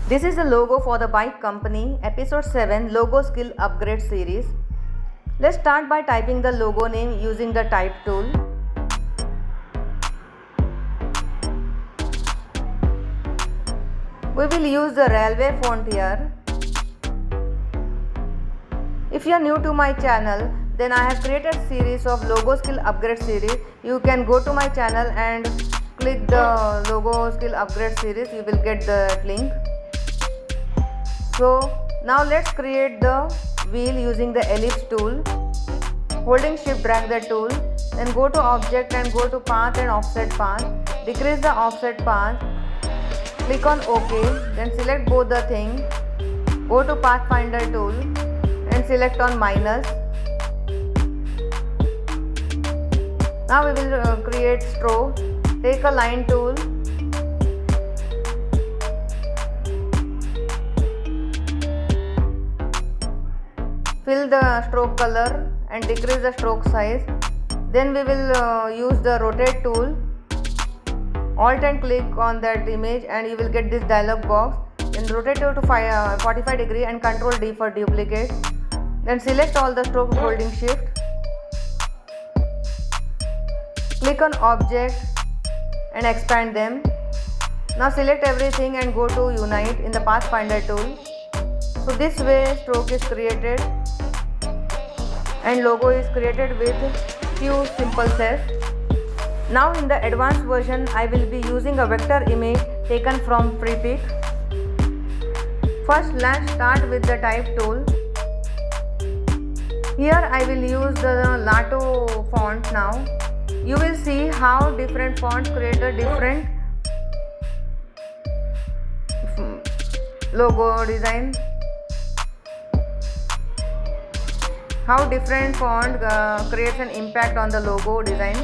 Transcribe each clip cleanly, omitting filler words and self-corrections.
This is the logo for the bike company, episode 7 logo skill upgrade series. Let's start by typing the logo name using the type tool. We will use the railway font here. If you are new to my channel, then I have created series of logo skill upgrade series. You can go to my channel and click the logo skill upgrade series. You will get the link. So now let's create the wheel using the ellipse tool. Holding shift, drag the tool, then go to object and go to path and offset path. Decrease the offset path. Click on OK, then select both the thing. Go to pathfinder tool and select on minus. Now we will create stroke. Take a line tool. Fill the stroke color and decrease the stroke size. Then we will use the rotate tool. Alt and click on that image and you will get this dialog box. Then rotate it to 45 degree and Ctrl D for duplicate. Then select all the stroke holding shift. Click on object and expand them. Now select everything and go to unite in the pathfinder tool. So this way stroke is created and logo is created with few simple steps. Now in the advanced version I will be using a vector image taken from Freepik. First let's start with the type tool. Here I will use the Lato font now. You will see how different fonts create a different logo design. How different font creates an impact on the logo design.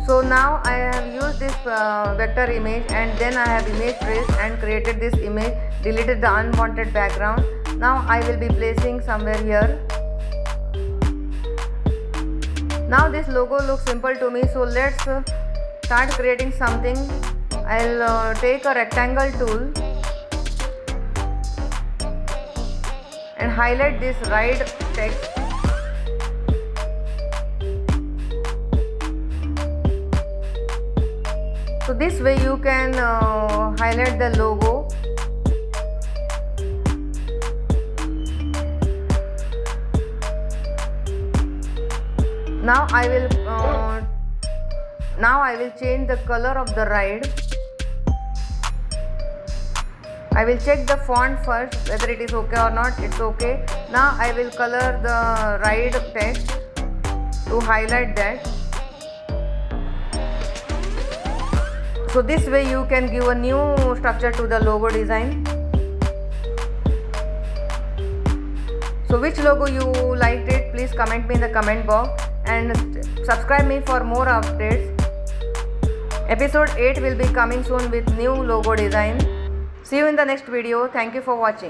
So now I have used this vector image and then I have image trace and created this image, deleted the unwanted background. Now I will be placing somewhere here. Now this logo looks simple to me, so let's start creating something. I'll take a rectangle tool and highlight this ride text. So this way you can highlight the logo. Now I will change the color of the ride. I will check the font first whether it is okay or not. It's okay. Now I will color the ride text to highlight that. So this way you can give a new structure to the logo design. So which logo you liked it, please comment me in the comment box and subscribe me for more updates. Episode 8 will be coming soon with new logo design. See you in the next video. Thank you for watching.